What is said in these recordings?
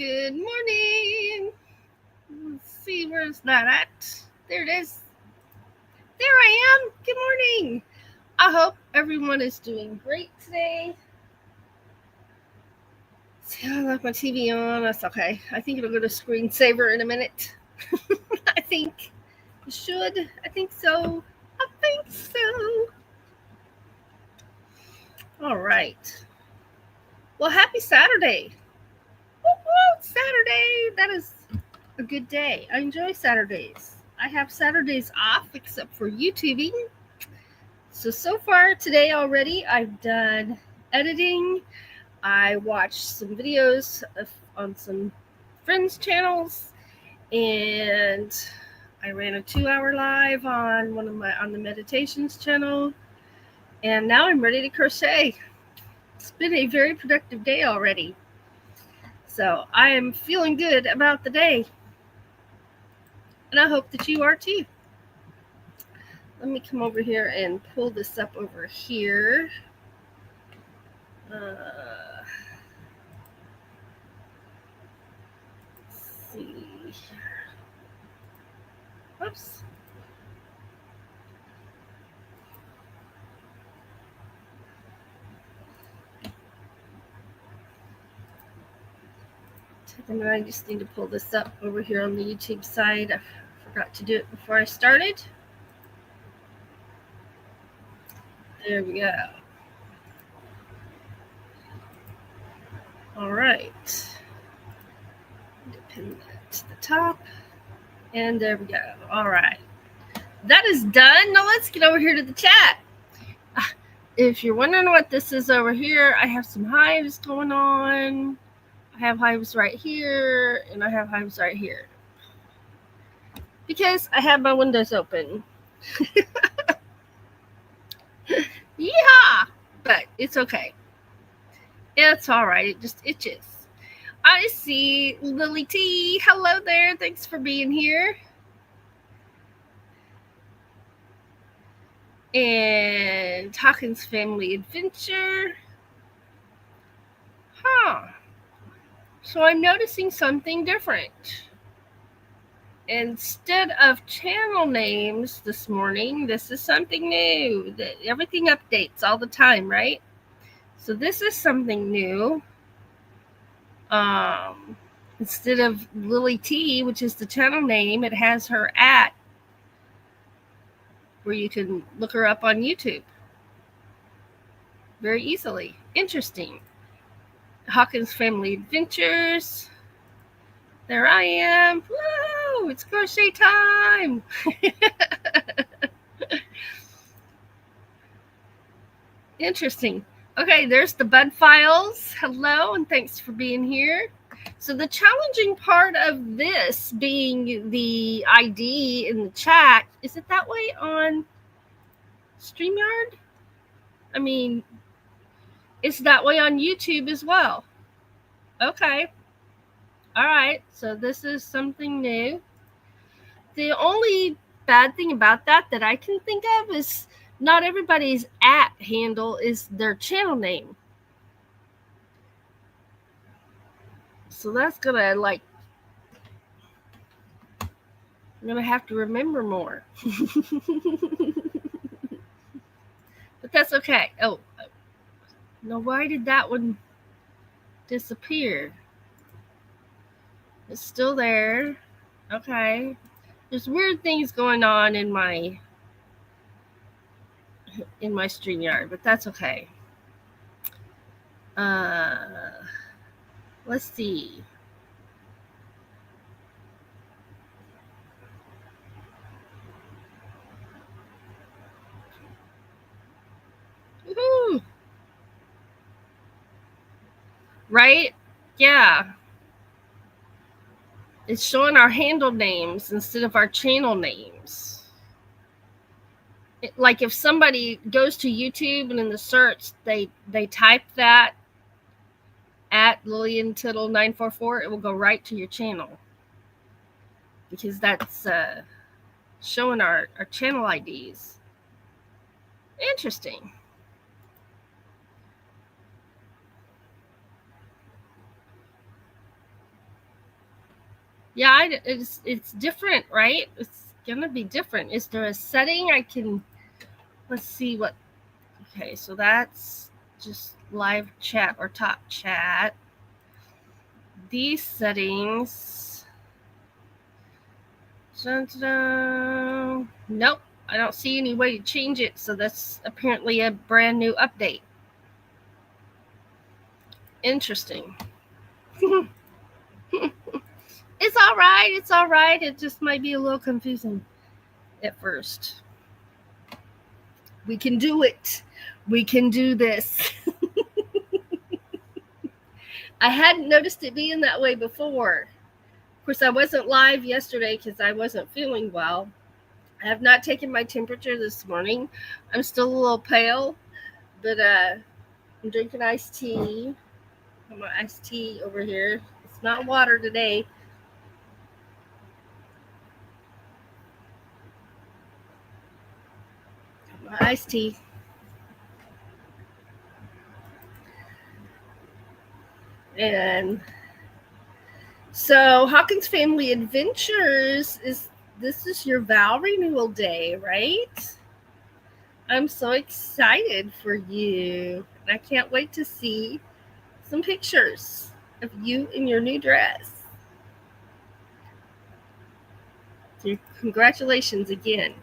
Good morning. Let's see, where's that at? There it is. There I am. Good morning. I hope everyone is doing great today. See, I left my TV on. That's okay. I think it'll go to screensaver in a minute. I think it should. I think so. I think so. All right. Well, happy Saturday. Woo-hoo, Saturday. That is a good day. I enjoy Saturdays. I have Saturdays off except for YouTubing. So far today already, I've done editing. I watched some videos on some friends' channels, and I ran a 2-hour live on on the meditations channel, and now I'm ready to crochet. It's been a very productive day already, so I am feeling good about the day, and I hope that you are too. Let me come over here and pull this up over here. Let's see. Oops. And then I just need to pull this up over here on the YouTube side. I forgot to do it before I started. There we go. All right. Pin that to the top. And there we go. All right. That is done. Now let's get over here to the chat. If you're wondering what this is over here, I have some hives going on. I have hives right here, and I have hives right here. Because I have my windows open. Yeah, but it's okay. It's all right. It just itches. I see Lily T. Hello there. Thanks for being here. And Hawkins Family Adventure. So I'm noticing something different. Instead of channel names this morning, this is something new. Everything updates all the time, right? So this is something new. Instead of Lily T, which is the channel name, it has her @ where you can look her up on YouTube very easily. Interesting. Hawkins Family Adventures. There I am. Woo! It's crochet time. Interesting. Okay, there's the Bud Files. Hello, and thanks for being here. So the challenging part of this being the ID in the chat, is it that way on StreamYard? I mean, it's that way on YouTube as well. Okay. All right. So this is something new. The only bad thing about that I can think of is not everybody's @ handle is their channel name. So that's going to I'm going to have to remember more. But that's okay. Oh, no, why did that one disappear? It's still there. Okay. There's weird things going on in my StreamYard, but that's okay. Let's see. Woo-hoo. Right? Yeah. It's showing our handle names instead of our channel names. Like if somebody goes to YouTube and in the search they type that @ Lillian Tittle 944, it will go right to your channel because that's showing our channel IDs. Interesting. Yeah, it's different, right? It's gonna be different. Is there a setting I can? Let's see what. Okay, so that's just live chat or top chat. These settings. Dun, dun, dun. Nope, I don't see any way to change it. So that's apparently a brand new update. Interesting. It's all right. It's all right. It just might be a little confusing at first. We can do it. We can do this. I hadn't noticed it being that way before. Of course, I wasn't live yesterday because I wasn't feeling well. I have not taken my temperature this morning. I'm still a little pale, but I'm drinking iced tea. I have my iced tea over here. It's not water today. My iced tea. And so Hawkins Family Adventures is your vow renewal day, right? I'm so excited for you. And I can't wait to see some pictures of you in your new dress. So congratulations again.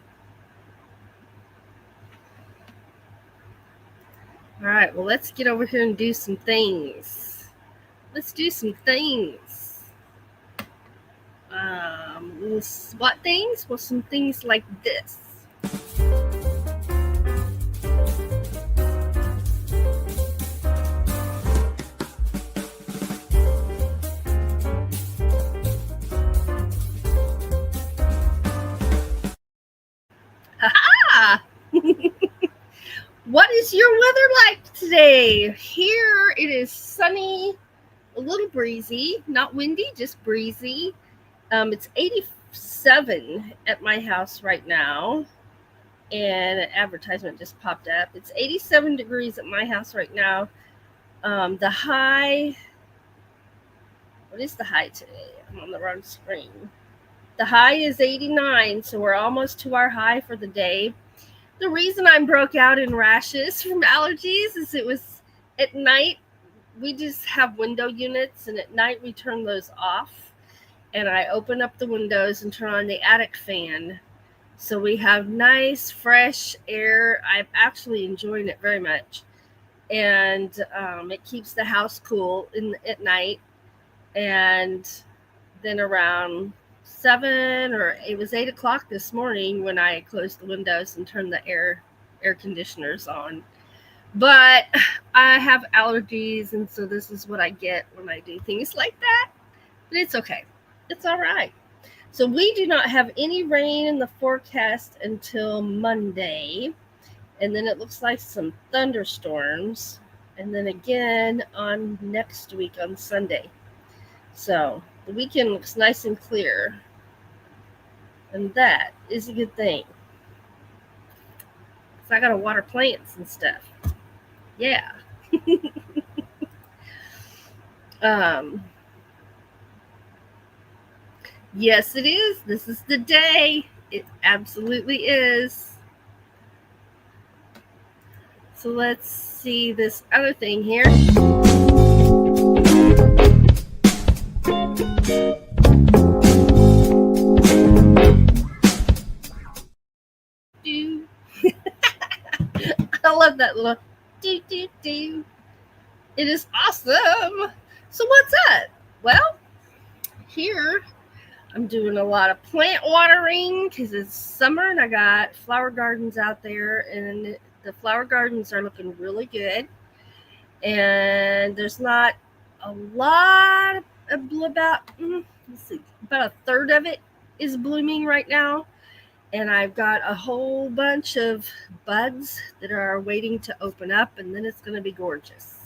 All right, well, let's get over here and do some things. Let's do some things. What things? Well, some things like this. Ha-ha! What is your weather like today? Here it is sunny, a little breezy, not windy, just breezy. It's 87 at my house right now, and an advertisement just popped up. It's 87 degrees at my house right now. The high, what is the high today? I'm on the wrong screen. The high is 89, so we're almost to our high for the day. The reason I broke out in rashes from allergies is it was at night. We just have window units, and at night we turn those off. And I open up the windows and turn on the attic fan. So we have nice, fresh air. I'm actually enjoying it very much. And it keeps the house cool at night. And then around 7 or it was 8 o'clock this morning when I closed the windows and turned the air conditioners on. But I have allergies, and so this is what I get when I do things like that. But it's okay. It's all right. So we do not have any rain in the forecast until Monday. And then it looks like some thunderstorms. And then again on next week on Sunday. So the weekend looks nice and clear. And that is a good thing. So I got to water plants and stuff. Yeah. Yes, it is. This is the day. It absolutely is. So let's see this other thing here. Do. I love that little do. It is awesome. So what's up? Well, here I'm doing a lot of plant watering because it's summer and I got flower gardens out there, and the flower gardens are looking really good. And there's not a lot about a third of it is blooming right now. And I've got a whole bunch of buds that are waiting to open up, and then it's going to be gorgeous.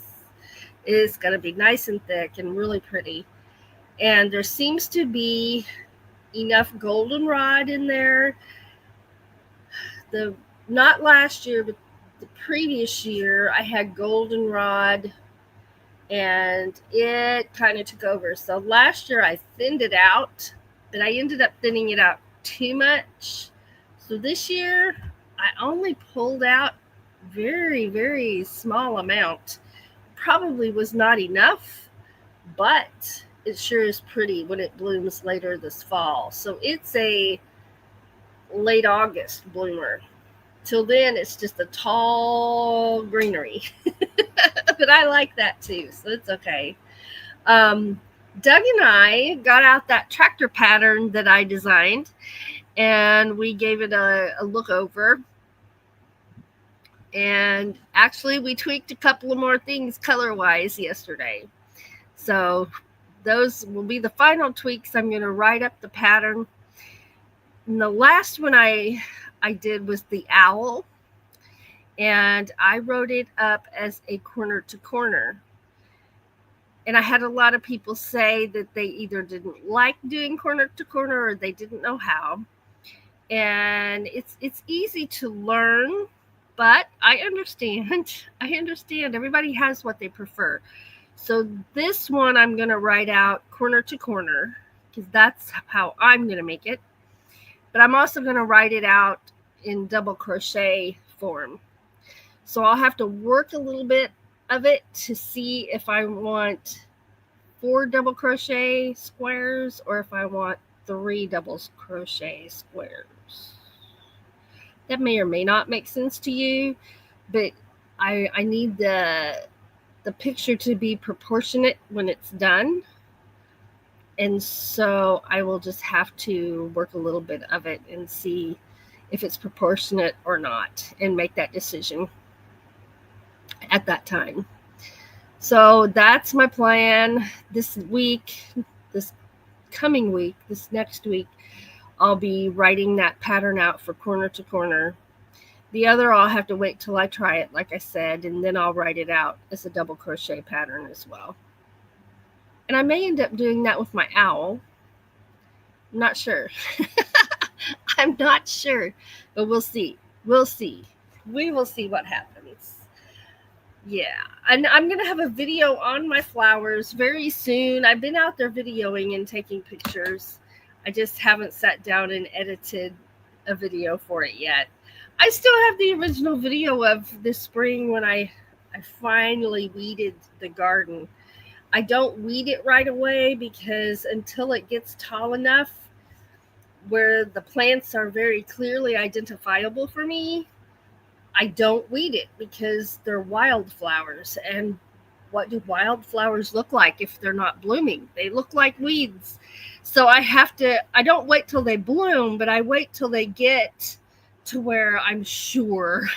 It's going to be nice and thick and really pretty. And there seems to be enough goldenrod in there. Not last year, but the previous year, I had goldenrod and it kind of took over. So last year I thinned it out, but I ended up thinning it out too much. So this year I only pulled out very, very small amount. Probably was not enough, but it sure is pretty when it blooms later this fall. So it's a late August bloomer. Till then, it's just a tall greenery. But I like that too, so it's okay. Doug and I got out that tractor pattern that I designed, and we gave it a look over. And actually, we tweaked a couple of more things color-wise yesterday. So those will be the final tweaks. I'm going to write up the pattern. And the last one I did was the owl. And I wrote it up as a corner to corner. And I had a lot of people say that they either didn't like doing corner to corner or they didn't know how. And it's easy to learn, but I understand. I understand. Everybody has what they prefer. So this one I'm going to write out corner to corner because that's how I'm going to make it. But I'm also going to write it out in double crochet form. So I'll have to work a little bit of it to see if I want 4 double crochet squares or if I want 3 double crochet squares. That may or may not make sense to you, but I need the picture to be proportionate when it's done. And so I will just have to work a little bit of it and see if it's proportionate or not and make that decision at that time. So that's my plan this week, this coming week, this next week. I'll be writing that pattern out for corner to corner. The other, I'll have to wait till I try it, like I said, and then I'll write it out as a double crochet pattern as well. And I may end up doing that with my owl. I'm not sure. I'm not sure, but we'll see. We'll see. We will see what happens. Yeah, and I'm going to have a video on my flowers very soon. I've been out there videoing and taking pictures. I just haven't sat down and edited a video for it yet. I still have the original video of this spring when I finally weeded the garden. I don't weed it right away because until it gets tall enough where the plants are very clearly identifiable for me, I don't weed it because they're wildflowers. And what do wildflowers look like if they're not blooming? They look like weeds. So I don't wait till they bloom, but I wait till they get to where I'm sure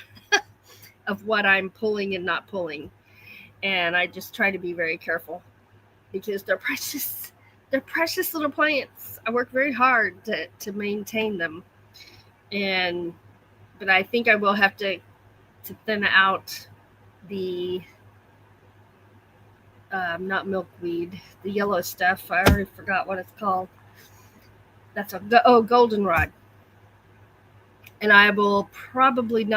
of what I'm pulling and not pulling. And I just try to be very careful because they're precious. They're precious little plants. I work very hard to maintain them. But I think I will have to thin out the not milkweed, the yellow stuff. I already forgot what it's called. That's goldenrod. And I will probably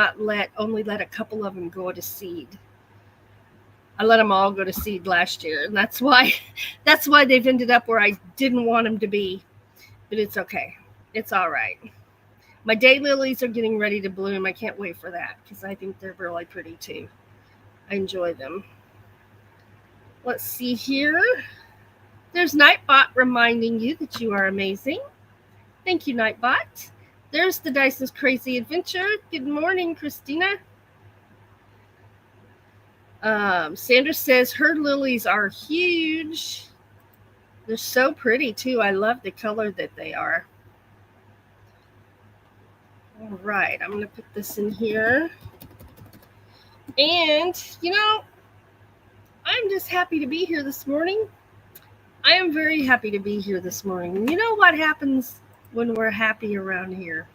only let a couple of them go to seed. I let them all go to seed last year, and that's why they've ended up where I didn't want them to be. But it's okay. It's all right. My daylilies are getting ready to bloom. I can't wait for that because I think they're really pretty too. I enjoy them. Let's see here. There's Nightbot reminding you that you are amazing. Thank you, Nightbot. There's the Dyson's Crazy Adventure. Good morning, Christina. Sandra says her lilies are huge. They're so pretty too. I love the color that they are. All right, I'm going to put this in here. And, I'm just happy to be here this morning. I am very happy to be here this morning. You know what happens when we're happy around here?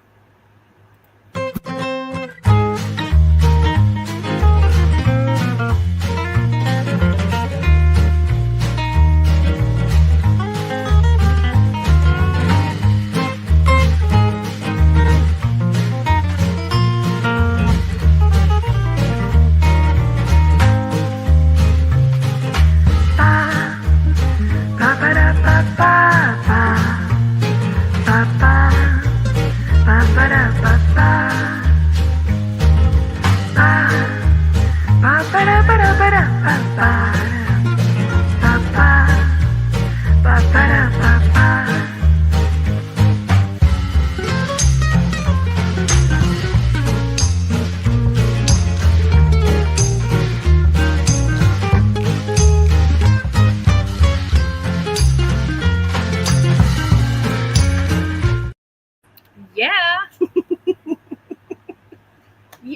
Yeah.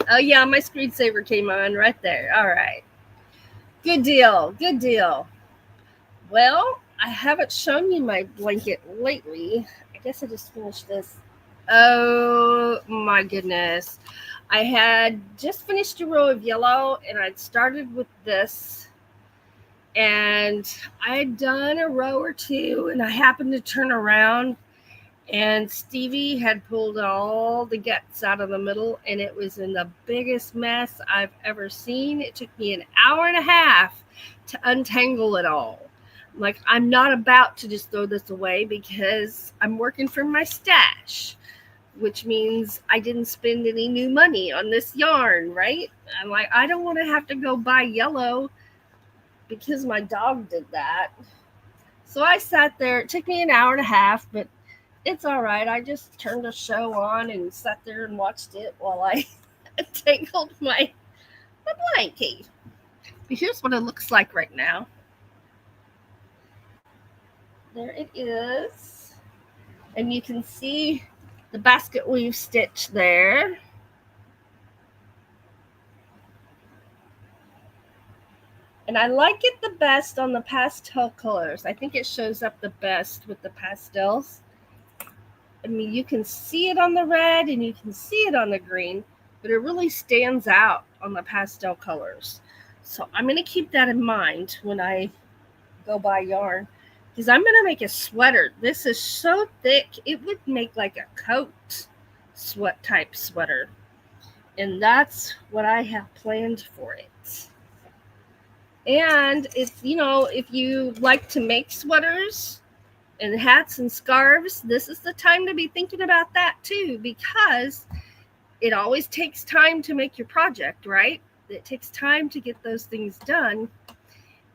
Oh, yeah, my screensaver came on right there. All right. Good deal. Good deal. Well, I haven't shown you my blanket lately. I guess I just finished this. Oh, my goodness. I had just finished a row of yellow, and I'd started with this. And I had done a row or two, and I happened to turn around, and Stevie had pulled all the guts out of the middle, and it was in the biggest mess I've ever seen. It took me an hour and a half to untangle it all. Like, I'm not about to just throw this away because I'm working for my stash, which means I didn't spend any new money on this yarn, right? I'm like, I don't want to have to go buy yellow because my dog did that. So I sat there. It took me an hour and a half, but it's all right. I just turned a show on and sat there and watched it while I tangled my blanket. Here's what it looks like right now. There it is. And you can see the basket weave stitch there. And I like it the best on the pastel colors. I think it shows up the best with the pastels. I mean, you can see it on the red and you can see it on the green, but it really stands out on the pastel colors. So I'm going to keep that in mind when I go buy yarn, because I'm going to make a sweater. This is so thick, it would make like a coat sweat type sweater. And that's what I have planned for it. And it's, if you like to make sweaters and hats and scarves, this is the time to be thinking about that too, because it always takes time to make your project, right? It takes time to get those things done.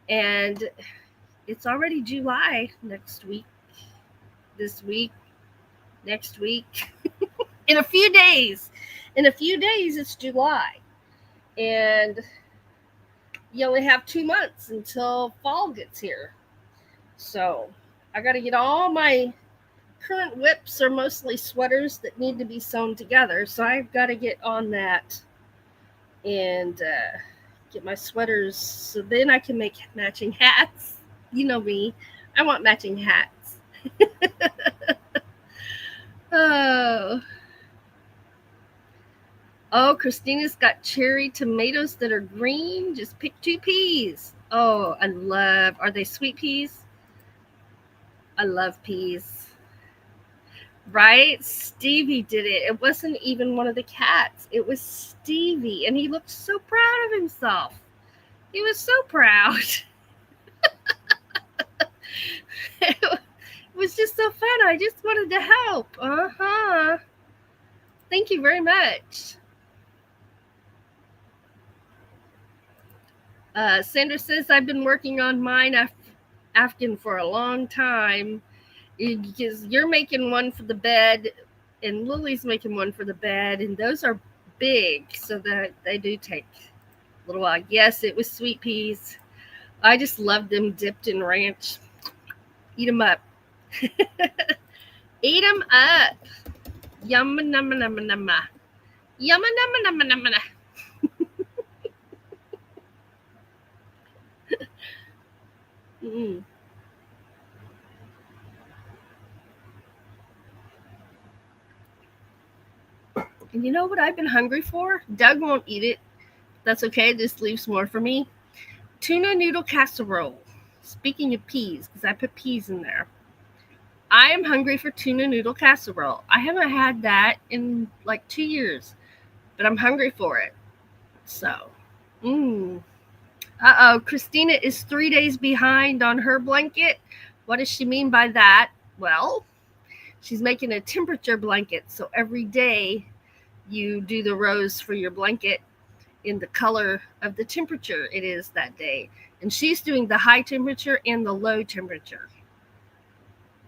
And it's already July next week, this week, next week. In a few days, it's July. And you only have 2 months until fall gets here. So I got to get all my current whips are mostly sweaters that need to be sewn together. So I've got to get on that and get my sweaters so then I can make matching hats. You know me. I want matching hats. Oh, Christina's got cherry tomatoes that are green. Just pick 2 peas. Oh, are they sweet peas? I love peas. Right? Stevie did it. It wasn't even one of the cats. It was Stevie. And he looked so proud of himself. He was so proud. It was just so fun. I just wanted to help. Thank you very much. Sandra says, I've been working on mine Afghan for a long time, because you're making one for the bed and Lily's making one for the bed, and those are big, so that they do take a little while. Yes, it was sweet peas. I just love them dipped in ranch. Eat them up. Eat them up. Yumma numma numma numma. Yumma numma numma numma. And you know what I've been hungry for? Doug won't eat it. That's okay. This leaves more for me. Tuna noodle casserole. Speaking of peas, because I put peas in there. I am hungry for tuna noodle casserole. I haven't had that in like 2 years, but I'm hungry for it. So, Christina is 3 days behind on her blanket. What does she mean by that? Well, she's making a temperature blanket. So every day you do the rows for your blanket, in the color of the temperature it is that day. And she's doing the high temperature and the low temperature.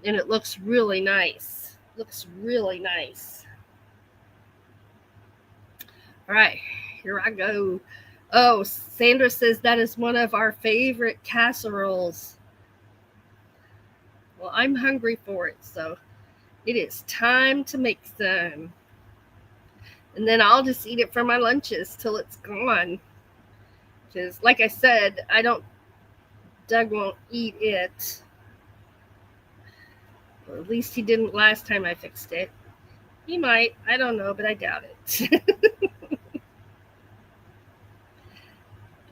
And it looks really nice. Looks really nice. All right, here I go. Oh, Sandra says that is one of our favorite casseroles. Well, I'm hungry for it, so it is time to make some. And then I'll just eat it for my lunches till it's gone. Because, like I said, Doug won't eat it. Or at least he didn't last time I fixed it. He might. I don't know, but I doubt it.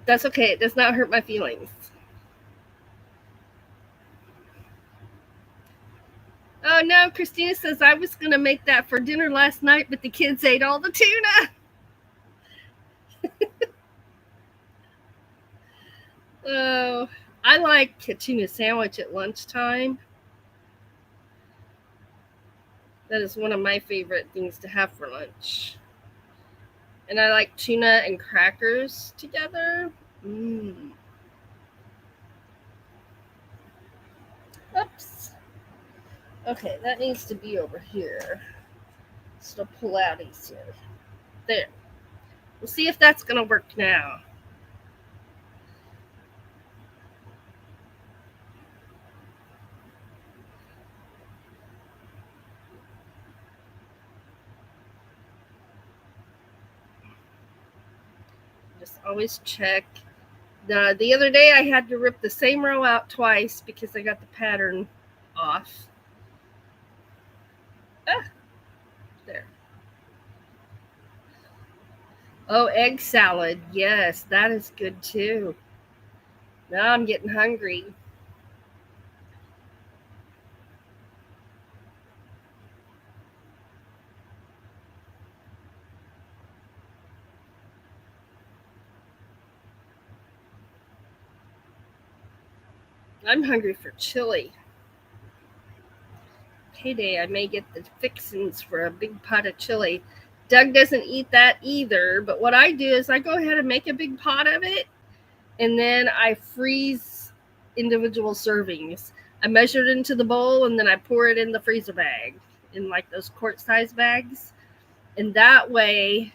That's okay. It does not hurt my feelings. Oh, no. Christina says I was going to make that for dinner last night, but the kids ate all the tuna. Oh, I like a tuna sandwich at lunchtime. That is one of my favorite things to have for lunch. And I like tuna and crackers together. Oops. Okay, that needs to be over here. So pull out easier. There. We'll see if that's going to work now. Just always check. The other day I had to rip the same row out twice because I got the pattern off. There. Oh, egg salad. Yes, that is good too. Now I'm getting hungry. I'm hungry for chili. Payday, I may get the fixins for a big pot of chili. Doug doesn't eat that either, but what I do is I go ahead and make a big pot of it, and then I freeze individual servings. I measure it into the bowl, and then I pour it in the freezer bag, in like those quart-sized bags. And that way,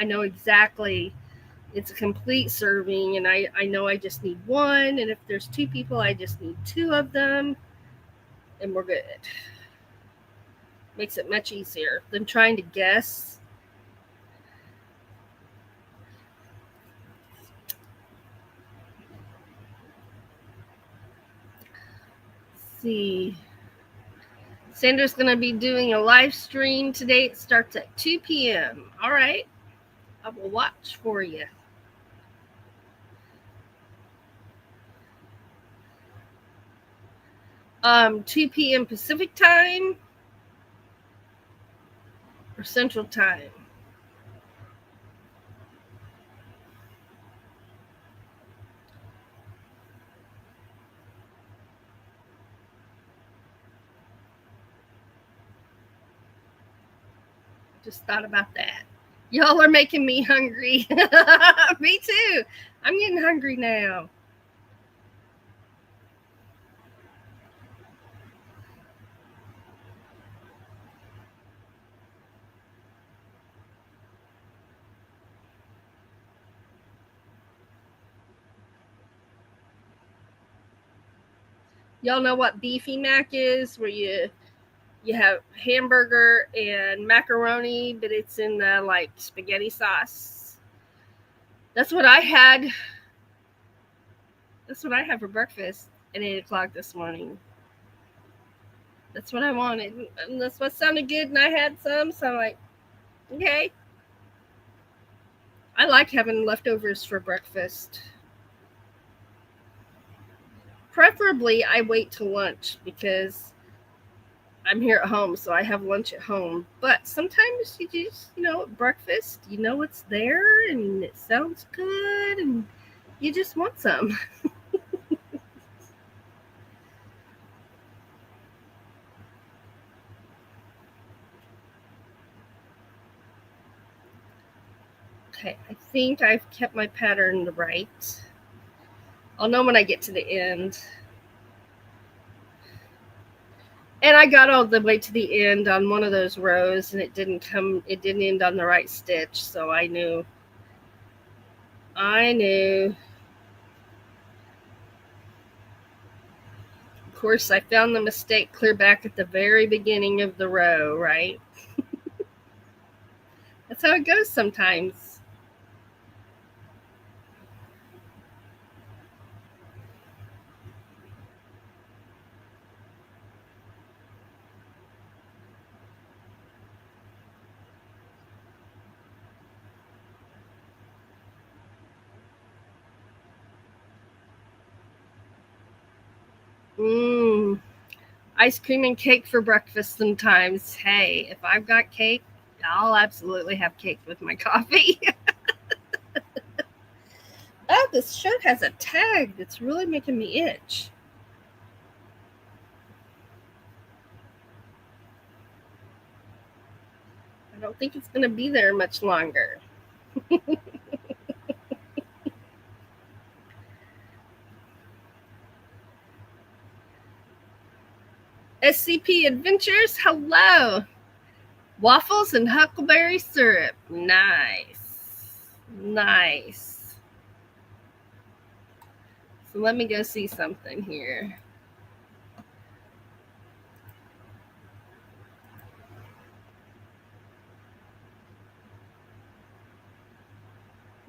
I know exactly it's a complete serving, and I know I just need one, and if there's 2 people, I just need 2 of them, and we're good. Makes it much easier than trying to guess. Let's see. Sandra's going to be doing a live stream today. It starts at 2 p.m. All right. I will watch for you. 2 p.m. Pacific time or Central time? Just thought about that. Y'all are making me hungry. Me too. I'm getting hungry now. Y'all know what beefy mac is, where you have hamburger and macaroni, but it's in the like spaghetti sauce. That's what I had. That's what I had for breakfast at 8 o'clock this morning. That's what I wanted. And that's what sounded good, and I had some, so I'm like, okay. I like having leftovers for breakfast. Preferably, I wait till lunch because I'm here at home, so I have lunch at home. But sometimes you just, breakfast, it's there and it sounds good and you just want some. Okay, I think I've kept my pattern right. I'll know when I get to the end. And I got all the way to the end on one of those rows, and it didn't end on the right stitch, so I knew. Of course, I found the mistake clear back at the very beginning of the row, right? That's how it goes sometimes. Ice cream and cake for breakfast sometimes. Hey, if I've got cake, I'll absolutely have cake with my coffee. Oh, this shirt has a tag that's really making me itch. I don't think it's going to be there much longer. SCP Adventures, hello. Waffles and huckleberry syrup. Nice. Nice. So let me go see something here.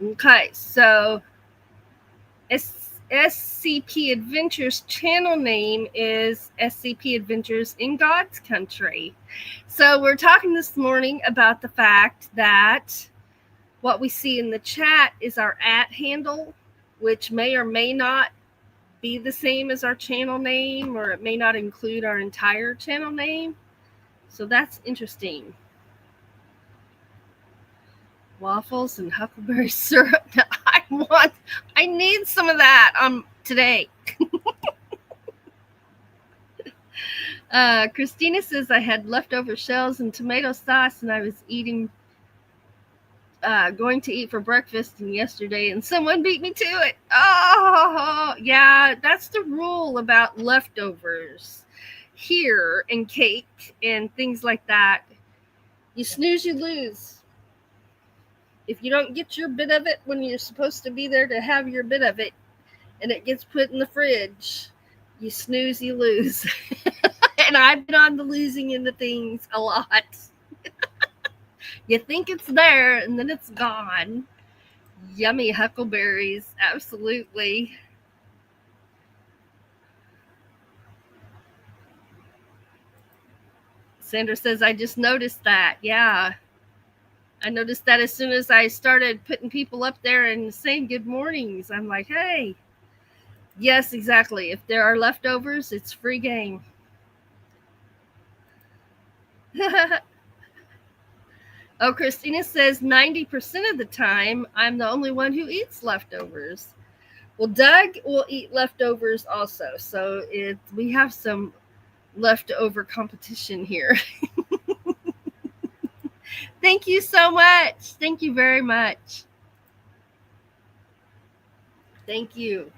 Okay, so SCP Adventures channel name is SCP Adventures in God's Country. So we're talking this morning about the fact that what we see in the chat is our @ handle, which may or may not be the same as our channel name, or it may not include our entire channel name. So that's interesting. Waffles and huckleberry syrup. I need some of that today. Christina says I had leftover shells and tomato sauce, and I was going to eat for breakfast yesterday, and someone beat me to it. Oh, yeah, that's the rule about leftovers here, and cake and things like that. You snooze, you lose. If you don't get your bit of it when you're supposed to be there to have your bit of it, and it gets put in the fridge, you snooze, you lose. And I've been on the losing end of things a lot. You think it's there, and then it's gone. Yummy huckleberries, absolutely. Sandra says, I just noticed that. Yeah. I noticed that as soon as I started putting people up there and saying good mornings. I'm like, hey. Yes, exactly. If there are leftovers, it's free game. Oh, Christina says 90% of the time, I'm the only one who eats leftovers. Well, Doug will eat leftovers also. So we have some leftover competition here. Thank you so much. Thank you very much. Thank you.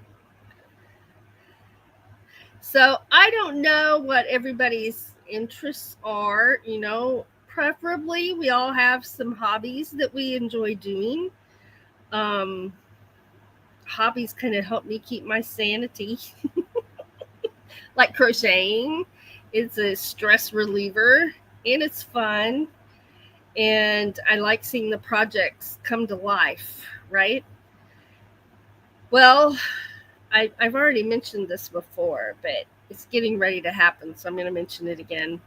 So I don't know what everybody's interests are. Preferably we all have some hobbies that we enjoy doing. Hobbies kind of help me keep my sanity. Like crocheting. It's a stress reliever and it's fun. And I like seeing the projects come to life, right? Well, I've already mentioned this before, but it's getting ready to happen, so I'm going to mention it again.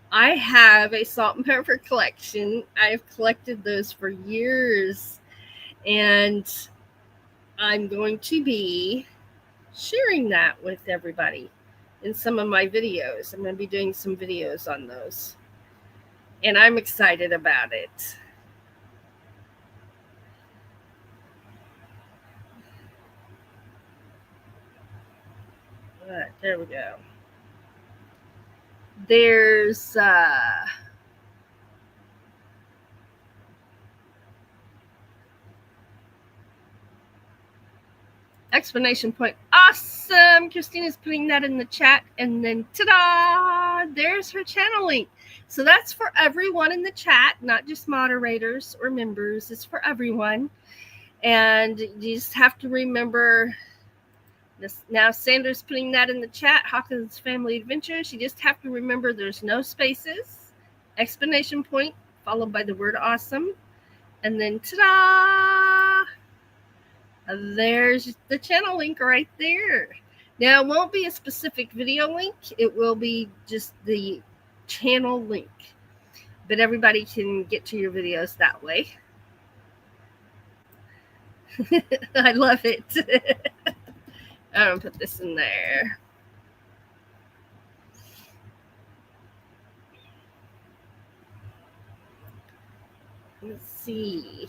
I have a salt and pepper collection. I've collected those for years, and I'm going to be sharing that with everybody in some of my videos. I'm going to be doing some videos on those, and I'm excited about it. Right, there we go. Explanation point. Awesome. Christina's putting that in the chat. And then ta-da! There's her channel link. So that's for everyone in the chat, not just moderators or members. It's for everyone. And you just have to remember this. Now Sandra's putting that in the chat. Hawkins Family Adventures. You just have to remember there's no spaces. Explanation point followed by the word awesome. And then ta-da! There's the channel link right there. Now, it won't be a specific video link. It will be just the channel link. But everybody can get to your videos that way. I love it. I'm going to put this in there. Let's see.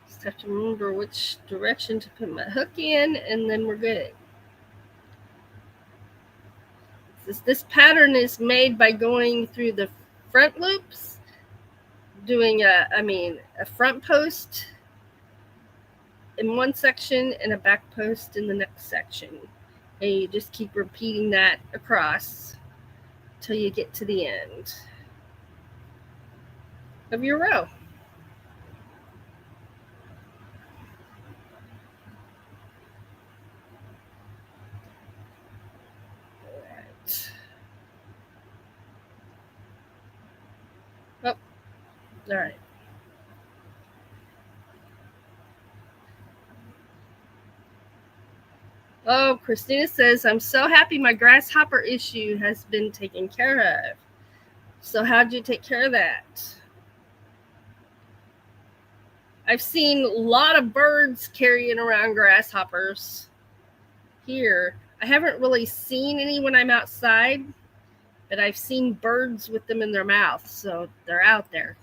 Just have to remember which direction to put my hook in, and then we're good. This pattern is made by going through the front loops, doing a front post in one section and a back post in the next section. And you just keep repeating that across till you get to the end of your row. All right. Oh, all right. Oh, Christina says, I'm so happy my grasshopper issue has been taken care of. So how'd you take care of that? I've seen a lot of birds carrying around grasshoppers here. I haven't really seen any when I'm outside, but I've seen birds with them in their mouth, so they're out there.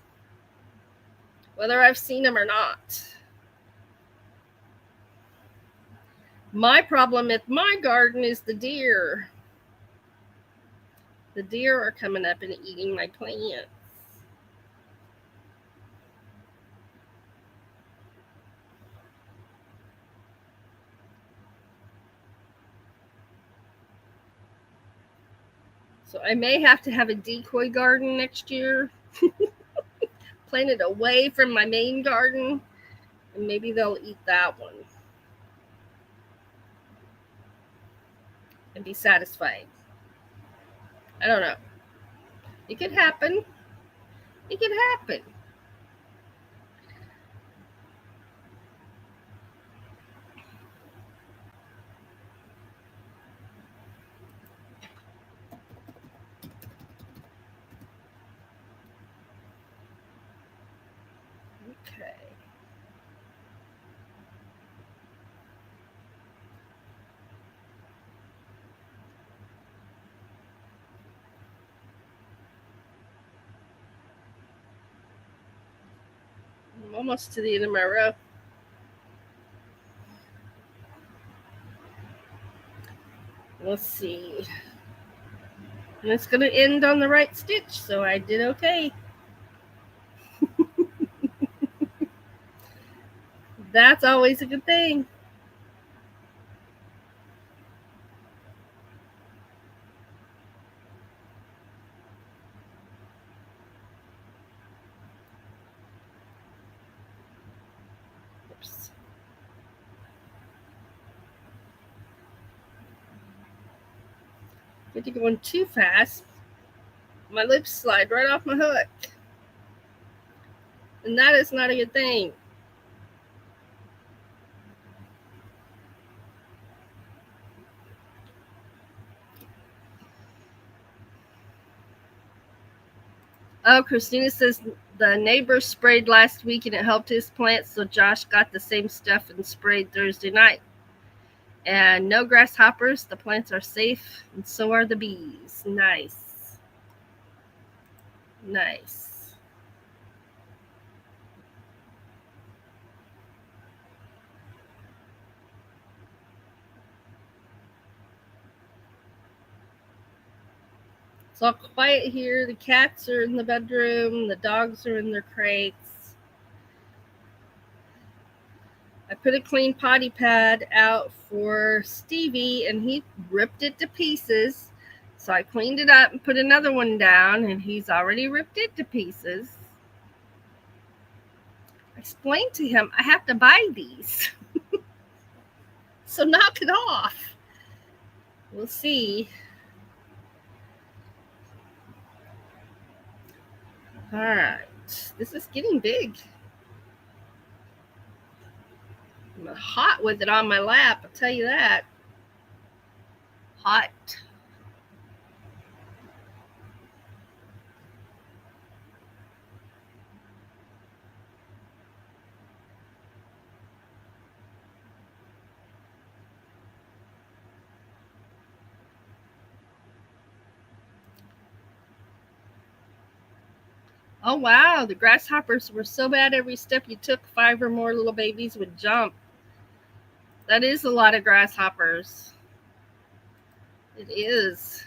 Whether I've seen them or not. My problem at my garden is the deer. The deer are coming up and eating my plants. So I may have to have a decoy garden next year. Plant it away from my main garden, and maybe they'll eat that one and be satisfied. I don't know. It could happen. It could happen. Okay. I'm almost to the end of my row. Let's see. And it's going to end on the right stitch, so I did okay. That's always a good thing. Oops. If you're going too fast, my lips slide right off my hook. And that is not a good thing. Oh, Christina says the neighbor sprayed last week and it helped his plants, so Josh got the same stuff and sprayed Thursday night. And no grasshoppers. The plants are safe, and so are the bees. Nice. Nice. It's all quiet here. The cats are in the bedroom. The dogs are in their crates. I put a clean potty pad out for Stevie, and he ripped it to pieces. So I cleaned it up and put another one down, and he's already ripped it to pieces. I explained to him, I have to buy these. So knock it off. We'll see. All right. This is getting big. I'm hot with it on my lap, I'll tell you that. Hot. Oh, wow. The grasshoppers were so bad every step you took, 5 or more little babies would jump. That is a lot of grasshoppers. It is.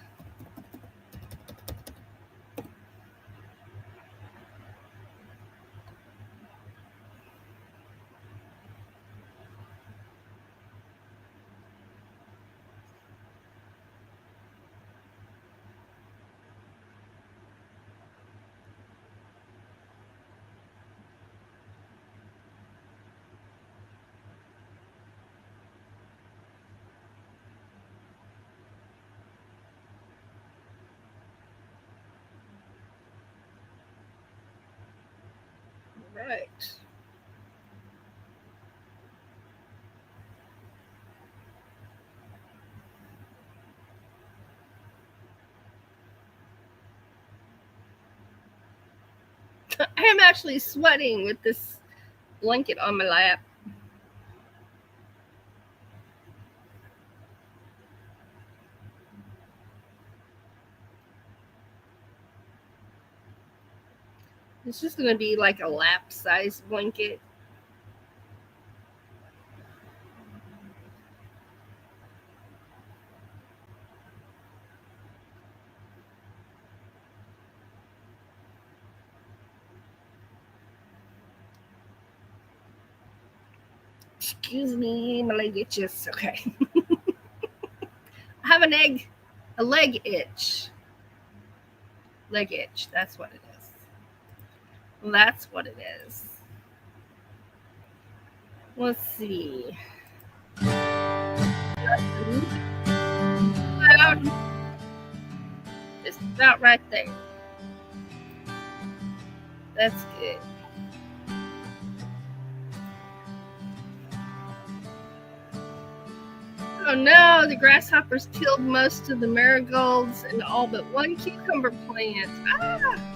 Right. I am actually sweating with this blanket on my lap. It's just going to be like a lap size blanket. Excuse me, my leg itches. Okay. I have a leg itch. Leg itch. That's what it is. That's what it is. Let's see. Just about right there. That's good. Oh no, the grasshoppers killed most of the marigolds and all but one cucumber plant. Ah!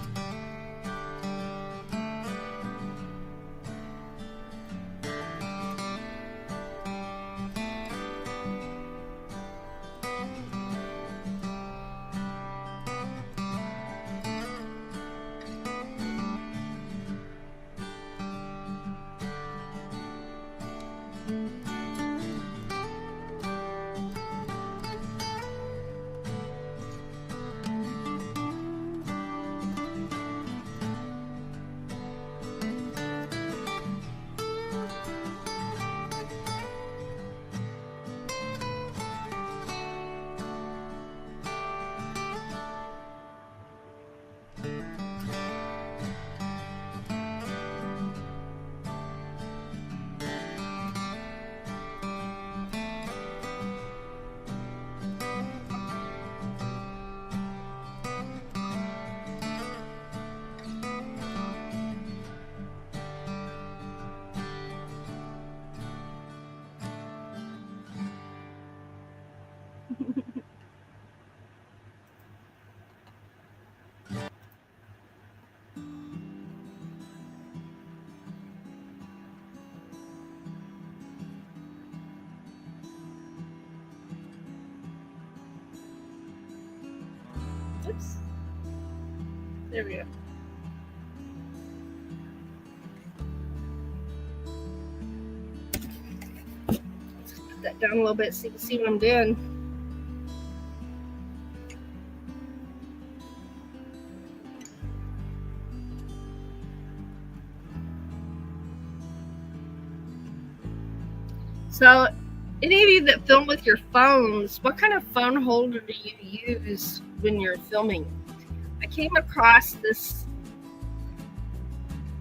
Oops. There we go. Put that down a little bit so you can see what I'm doing. So, any of you that film with your phones, what kind of phone holder do you use when you're filming? I came across this.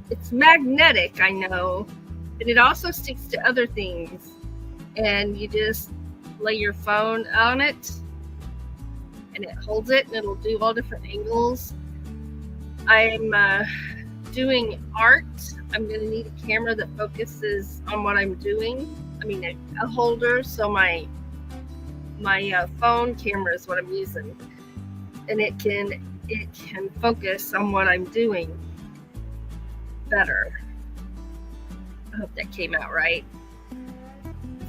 It's magnetic, I know, but it also sticks to other things. And you just lay your phone on it, and it holds it, and it'll do all different angles. I'm doing art. I'm going to need a camera that focuses on what I'm doing. I mean, a holder, so my phone camera is what I'm using, and it can focus on what I'm doing better. I hope that came out right.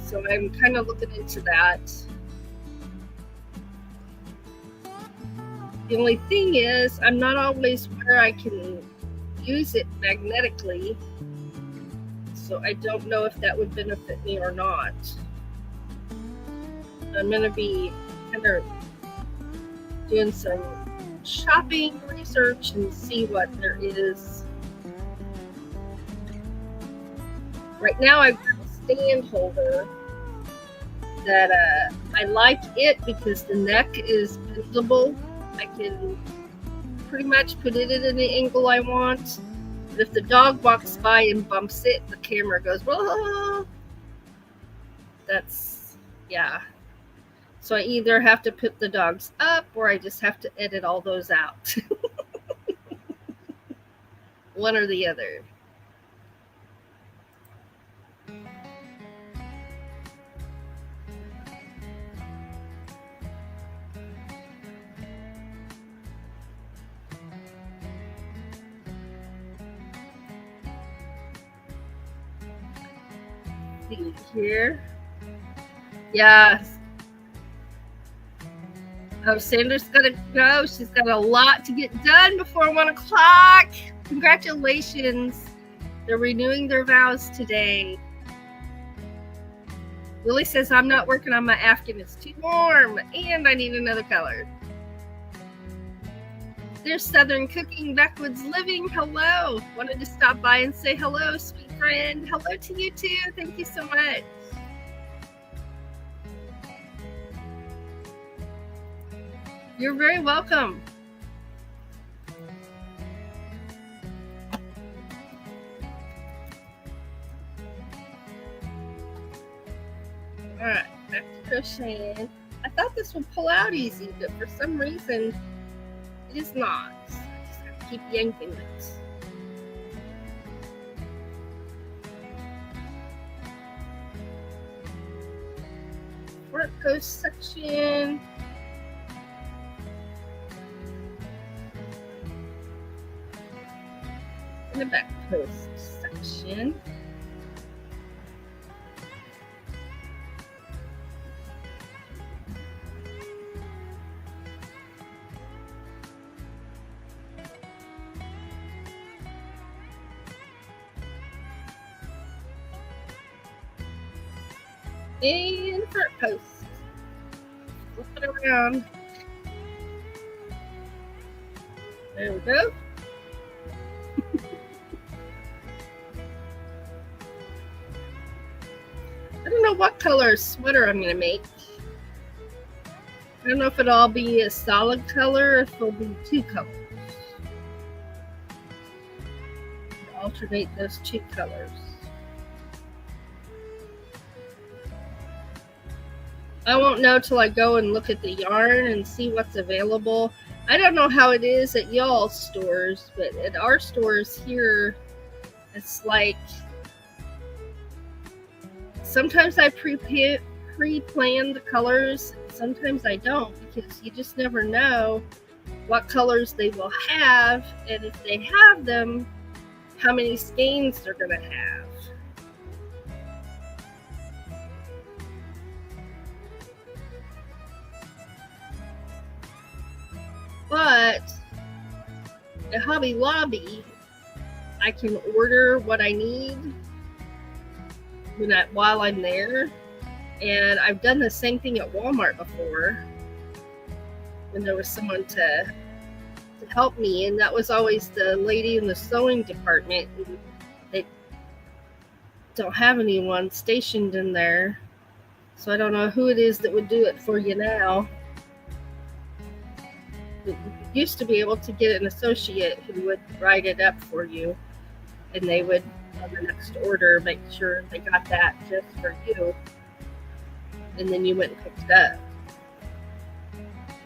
So I'm kind of looking into that. The only thing is, I'm not always where I can use it magnetically, so I don't know if that would benefit me or not. I'm going to be kind of doing some shopping research and see what there is. Right now I've got a stand holder that I like it because the neck is bendable. I can pretty much put it at any angle I want. But if the dog walks by and bumps it, the camera goes, whoa. That's, yeah. So I either have to put the dogs up or I just have to edit all those out. One or the other. See here. Yeah. Oh, Sandra's got to go. She's got a lot to get done before 1 o'clock. Congratulations. They're renewing their vows today. Lily says, I'm not working on my Afghan. It's too warm and I need another color. There's Southern Cooking, Backwoods Living. Hello. Wanted to stop by and say hello, sweet friend. Hello to you too. Thank you so much. You're very welcome. All right, back to crocheting. I thought this would pull out easy, but for some reason, it is not. So I just have to keep yanking it. Front post section. In the back post section. And front post. Flip it around. There we go. I don't know what color sweater I'm going to make. I don't know if it'll all be a solid color or if it'll be two colors. Alternate those two colors. I won't know till I go and look at the yarn and see what's available. I don't know how it is at y'all's stores, but at our stores here, it's like sometimes I pre-plan the colors, sometimes I don't, because you just never know what colors they will have, and if they have them, how many skeins they're going to have. But at Hobby Lobby, I can order what I need while I'm there. And I've done the same thing at Walmart before when there was someone to help me, and that was always the lady in the sewing department. And don't have anyone stationed in there. So I don't know who it is that would do it for you now. You used to be able to get an associate who would write it up for you, and they would, on the next order, make sure they got that just for you, and then you went and picked it up.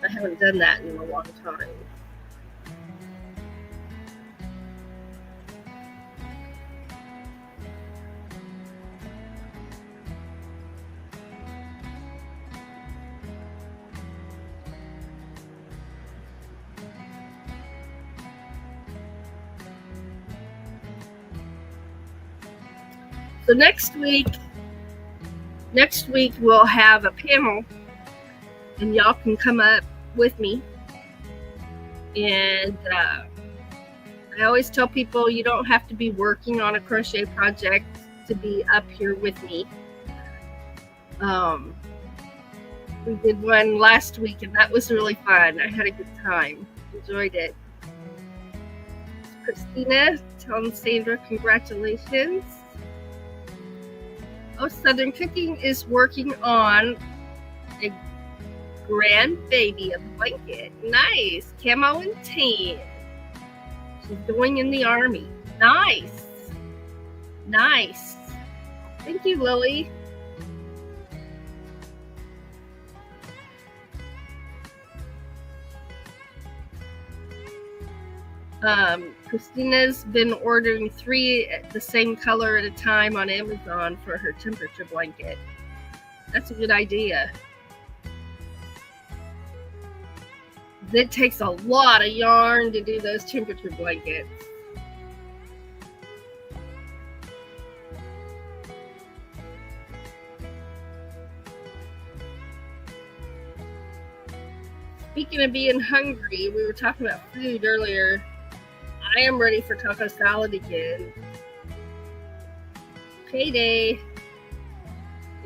I haven't done that in a long time. So next week we'll have a panel, and y'all can come up with me. And I always tell people you don't have to be working on a crochet project to be up here with me. We did one last week, and that was really fun. I had a good time. Enjoyed it. Christina telling Sandra congratulations. Oh, Southern Cooking is working on a grandbaby, a blanket. Nice. Camo and tan. She's going in the Army. Nice. Nice. Thank you, Lily. Christina's been ordering 3 the same color at a time on Amazon for her temperature blanket. That's a good idea. It takes a lot of yarn to do those temperature blankets. Speaking of being hungry, we were talking about food earlier. I am ready for taco salad again. Payday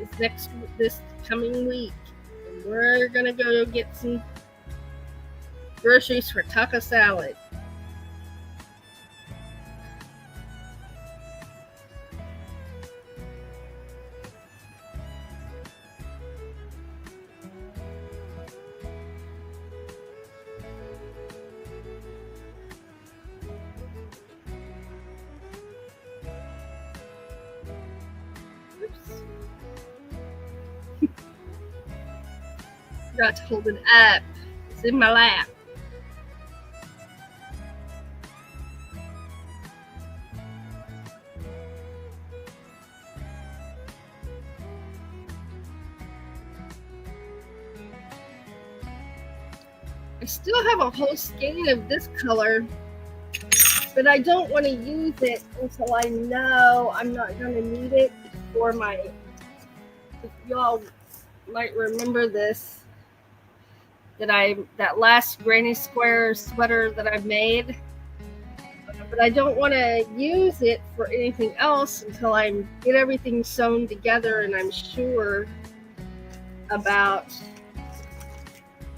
is this coming week, and we're gonna go get some groceries for taco salad. Forgot to hold it up. It's in my lap. I still have a whole skein of this color, but I don't want to use it until I know I'm not going to need it for my, if y'all might remember this, that last granny square sweater that I've made, but I don't want to use it for anything else until I get everything sewn together and I'm sure about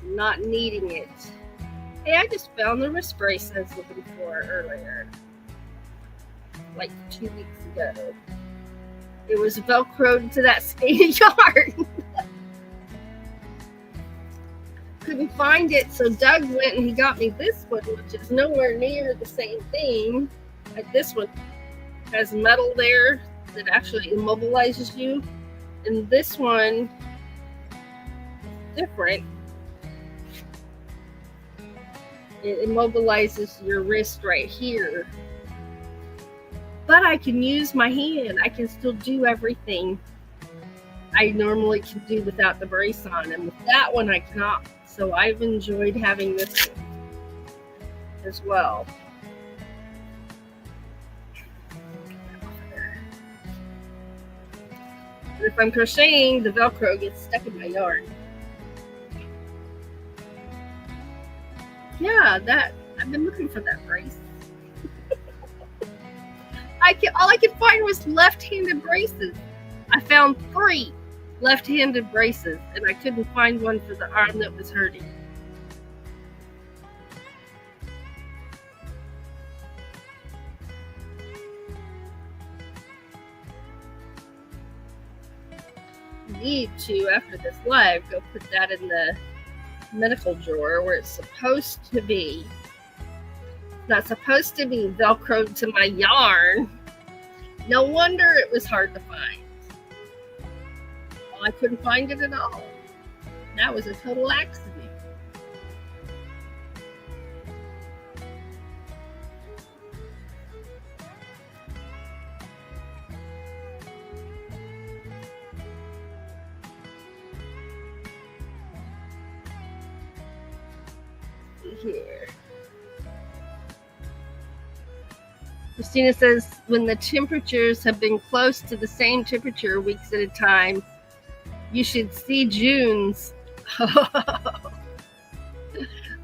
not needing it. Hey, I just found the wrist brace I was looking for earlier, like 2 weeks ago. It was velcroed to that skein of yarn. Couldn't find it, so Doug went and he got me this one, which is nowhere near the same thing. Like this one has metal there that actually immobilizes you, and this one is different. It immobilizes your wrist right here, but I can use my hand. I can still do everything I normally can do without the brace on, and with that one I cannot. So I've enjoyed having this one as well. And if I'm crocheting, the Velcro gets stuck in my yarn. Yeah, I've been looking for that brace. All I could find was left-handed braces. I found 3 left-handed braces, and I couldn't find one for the arm that was hurting. need to, after this live, go put that in the medical drawer where it's supposed to be. It's not supposed to be Velcroed to my yarn. No wonder it was hard to find. Well, I couldn't find it at all. That was a total accident. Here. Christina says, when the temperatures have been close to the same temperature weeks at a time, you should see June's.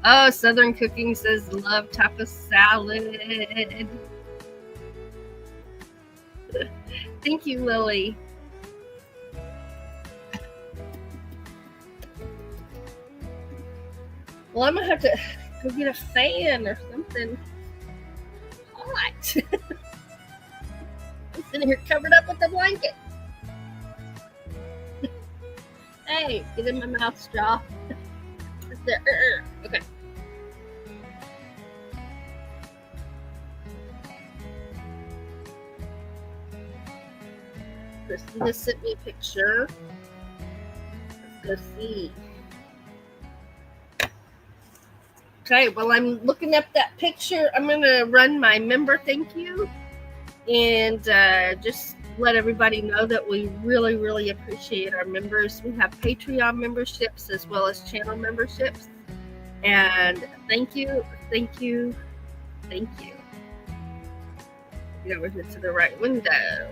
Oh, Southern Cooking says, love tapas salad. Thank you, Lily. Well, I'm going to have to go get a fan or something hot. I'm sitting here covered up with a blanket. Hey, get in my mouth, straw. There. Okay. Christina sent me a picture. Let's go see. Okay, well, I'm looking up that picture. I'm going to run my member thank you and just let everybody know that we really, really appreciate our members. We have Patreon memberships as well as channel memberships. And thank you, thank you, thank you. Get over here to the right window.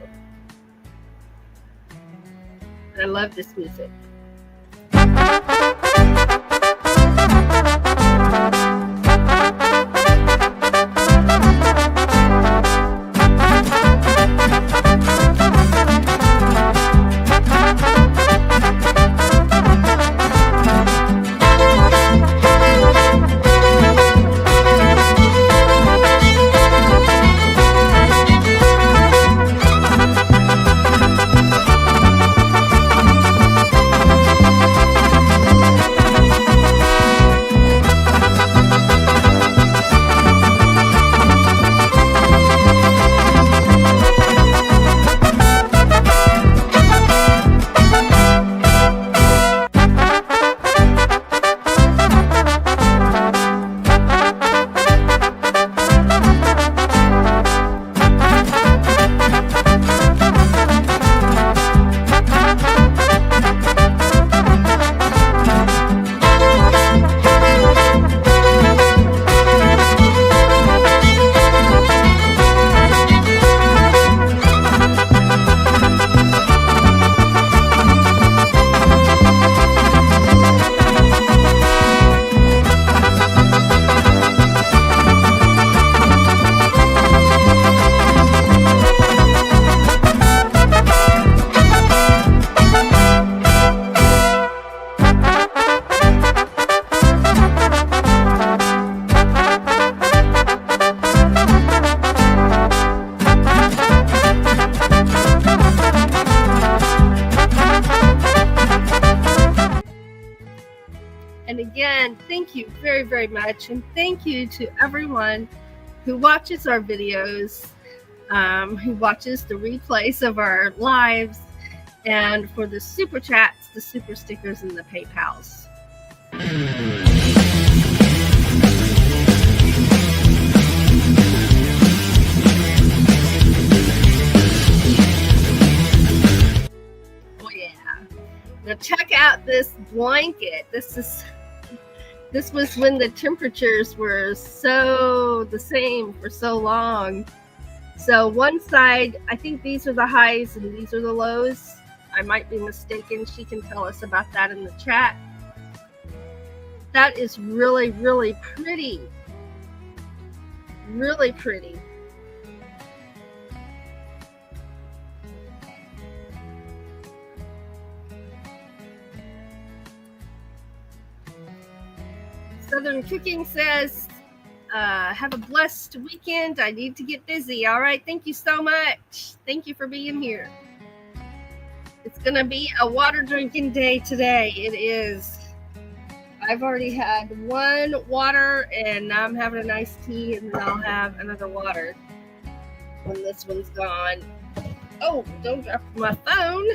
I love this music. And again, thank you very, very much. And thank you to everyone who watches our videos, who watches the replays of our lives, and for the super chats, the super stickers, and the PayPals. Oh yeah. Now check out this blanket. This was when the temperatures were so the same for so long. So one side, I think these are the highs and these are the lows. I might be mistaken. She can tell us about that in the chat. That is really, really pretty. Really pretty. Southern Cooking says, have a blessed weekend. I need to get busy. All right. Thank you so much. Thank you for being here. It's going to be a water drinking day today. It is. I've already had one water, and now I'm having an iced tea, and then I'll have another water when this one's gone. Oh, don't drop my phone.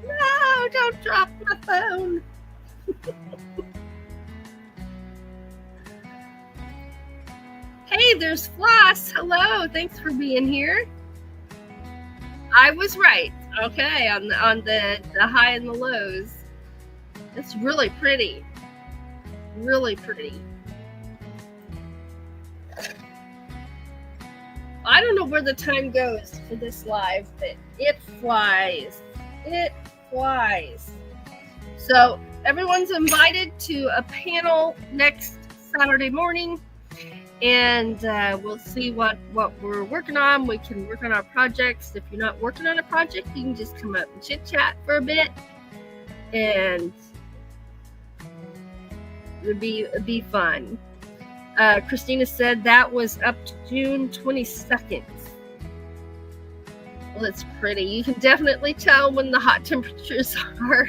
No, don't drop my phone. Hey, there's Floss. Hello, thanks for being here. I was right. Okay, on the high and the lows. It's really pretty. Really pretty. I don't know where the time goes for this live, but it flies. It flies. So everyone's invited to a panel next Saturday morning, and we'll see what we're working on. We can work on our projects. If you're not working on a project, you can just come up and chit chat for a bit, and it'd be fun. Christina said that was up to June 22nd. Well, it's pretty. You can definitely tell when the hot temperatures are.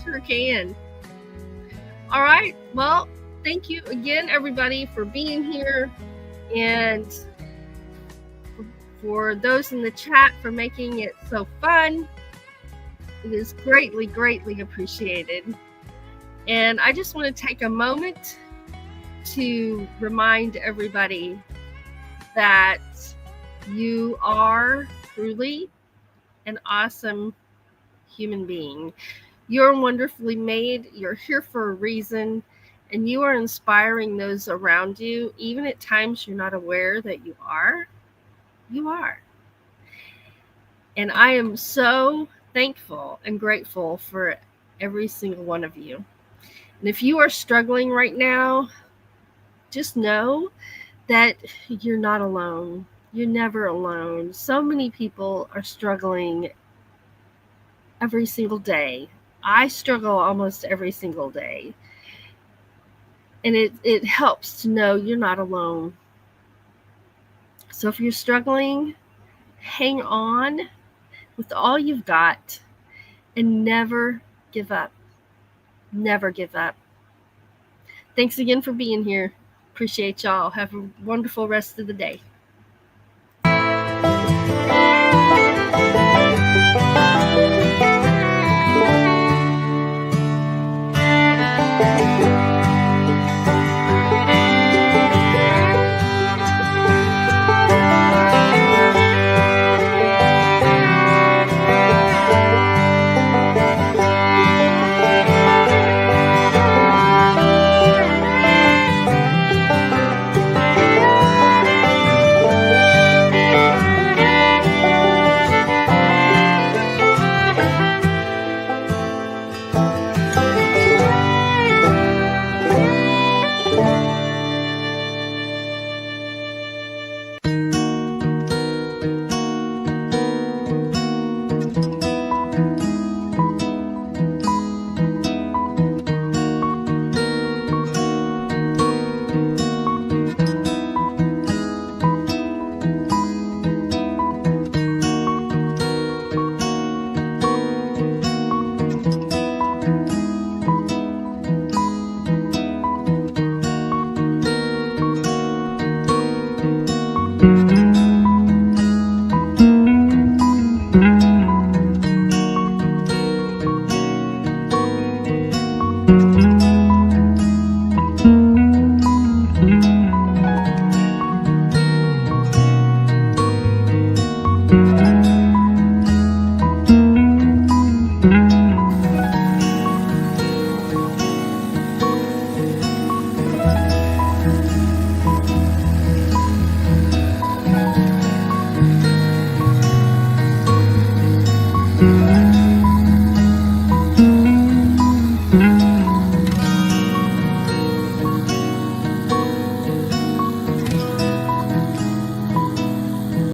Sure can. All right. Well, thank you again, everybody, for being here. And for those in the chat for making it so fun. It is greatly, greatly appreciated. And I just want to take a moment to remind everybody that you are truly an awesome human being. You're wonderfully made. You're here for a reason, and you are inspiring those around you, even at times you're not aware that you are. You are. And I am so thankful and grateful for every single one of you. And if you are struggling right now, just know that you're not alone. You're never alone. So many people are struggling every single day. I struggle almost every single day. And it helps to know you're not alone. So if you're struggling, hang on with all you've got and never give up. Never give up. Thanks again for being here. Appreciate y'all. Have a wonderful rest of the day.